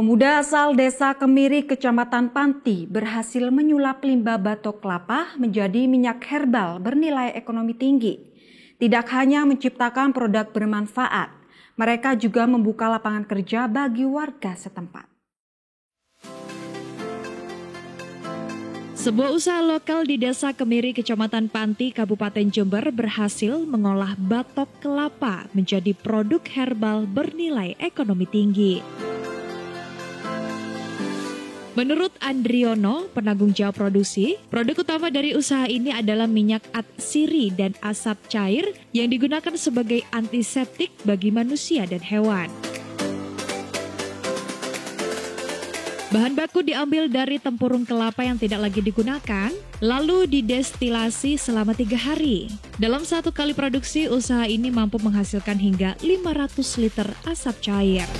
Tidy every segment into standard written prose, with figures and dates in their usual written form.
Pemuda asal Desa Kemiri, Kecamatan Panti, berhasil menyulap limbah batok kelapa menjadi minyak herbal bernilai ekonomi tinggi. Tidak hanya menciptakan produk bermanfaat, mereka juga membuka lapangan kerja bagi warga setempat. Sebuah usaha lokal di Desa Kemiri, Kecamatan Panti, Kabupaten Jember berhasil mengolah batok kelapa menjadi produk herbal bernilai ekonomi tinggi. Menurut Andriono, penanggung jawab produksi, produk utama dari usaha ini adalah minyak atsiri dan asap cair yang digunakan sebagai antiseptik bagi manusia dan hewan. Bahan baku diambil dari tempurung kelapa yang tidak lagi digunakan, lalu didestilasi selama 3 hari. Dalam satu kali produksi, usaha ini mampu menghasilkan hingga 500 liter asap cair.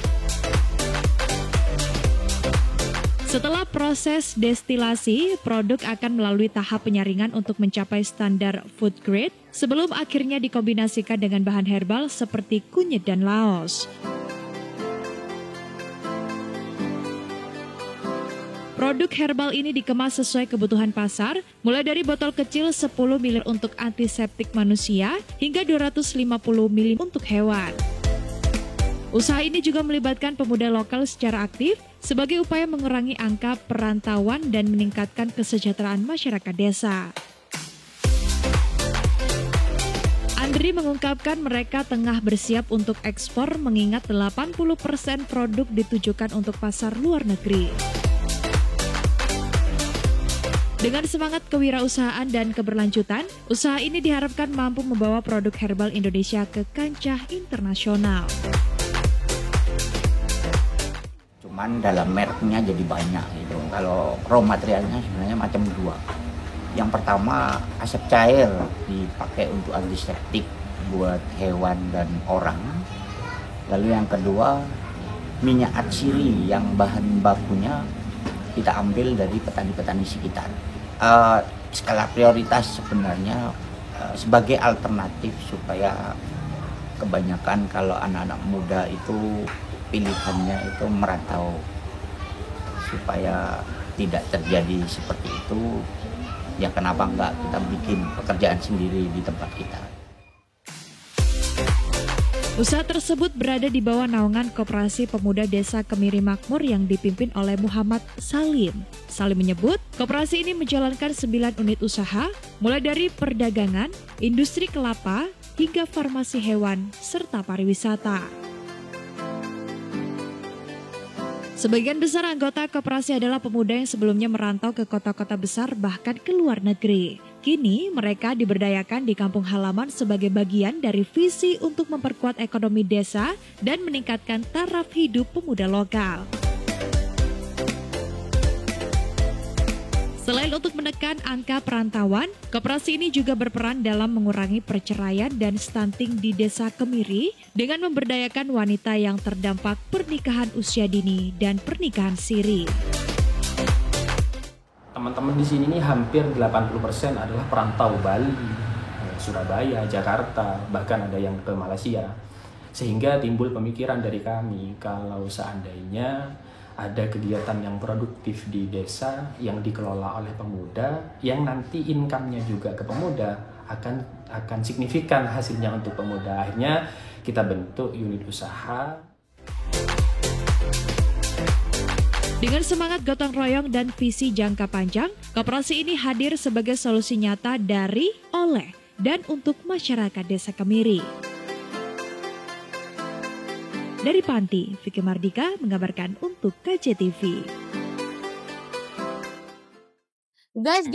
Setelah proses destilasi, produk akan melalui tahap penyaringan untuk mencapai standar food grade sebelum akhirnya dikombinasikan dengan bahan herbal seperti kunyit dan laos. Produk herbal ini dikemas sesuai kebutuhan pasar, mulai dari botol kecil 10 ml untuk antiseptik manusia hingga 250 ml untuk hewan. Usaha ini juga melibatkan pemuda lokal secara aktif sebagai upaya mengurangi angka perantauan dan meningkatkan kesejahteraan masyarakat desa. Andri mengungkapkan mereka tengah bersiap untuk ekspor mengingat 80% produk ditujukan untuk pasar luar negeri. Dengan semangat kewirausahaan dan keberlanjutan, usaha ini diharapkan mampu membawa produk herbal Indonesia ke kancah internasional. Cuman dalam mereknya jadi banyak gitu. Kalau raw materialnya sebenarnya macam dua. Yang pertama asap cair dipakai untuk antiseptik buat hewan dan orang. Lalu yang kedua minyak atsiri yang bahan bakunya kita ambil dari petani-petani sekitar. Skala prioritas sebenarnya sebagai alternatif supaya kebanyakan kalau anak-anak muda itu pilihannya itu merantau, supaya tidak terjadi seperti itu. Ya kenapa enggak kita bikin pekerjaan sendiri di tempat kita. Usaha tersebut berada di bawah naungan Koperasi Pemuda Desa Kemiri Makmur yang dipimpin oleh Muhammad Salim. Salim menyebut, koperasi ini menjalankan 9 unit usaha, mulai dari perdagangan, industri kelapa, hingga farmasi hewan, serta pariwisata. Sebagian besar anggota koperasi adalah pemuda yang sebelumnya merantau ke kota-kota besar bahkan ke luar negeri. Kini mereka diberdayakan di kampung halaman sebagai bagian dari visi untuk memperkuat ekonomi desa dan meningkatkan taraf hidup pemuda lokal. Selain untuk menekan angka perantauan, koperasi ini juga berperan dalam mengurangi perceraian dan stunting di Desa Kemiri dengan memberdayakan wanita yang terdampak pernikahan usia dini dan pernikahan siri. Teman-teman di sini nih hampir 80% adalah perantau Bali, Surabaya, Jakarta, bahkan ada yang ke Malaysia. Sehingga timbul pemikiran dari kami kalau seandainya ada kegiatan yang produktif di desa yang dikelola oleh pemuda, yang nanti income-nya juga ke pemuda, akan signifikan hasilnya untuk pemuda. Akhirnya kita bentuk unit usaha. Dengan semangat gotong royong dan visi jangka panjang, koperasi ini hadir sebagai solusi nyata dari, oleh, dan untuk masyarakat Desa Kemiri. Dari Panti, Vicky Mardika mengabarkan untuk KCTV. Guys,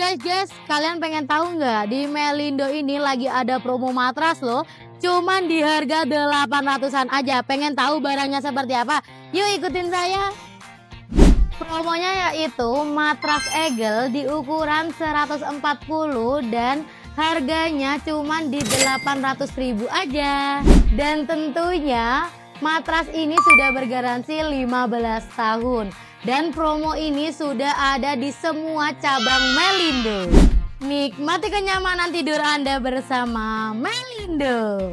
kalian pengen tahu nggak? Di Melindo ini lagi ada promo matras loh. Cuman di harga 800-an aja. Pengen tahu barangnya seperti apa? Yuk ikutin saya. Promonya yaitu matras Egel di ukuran 140 dan harganya cuman di 800.000 aja. Dan tentunya matras ini sudah bergaransi 15 tahun. Dan promo ini sudah ada di semua cabang Melindo. Nikmati kenyamanan tidur Anda bersama Melindo.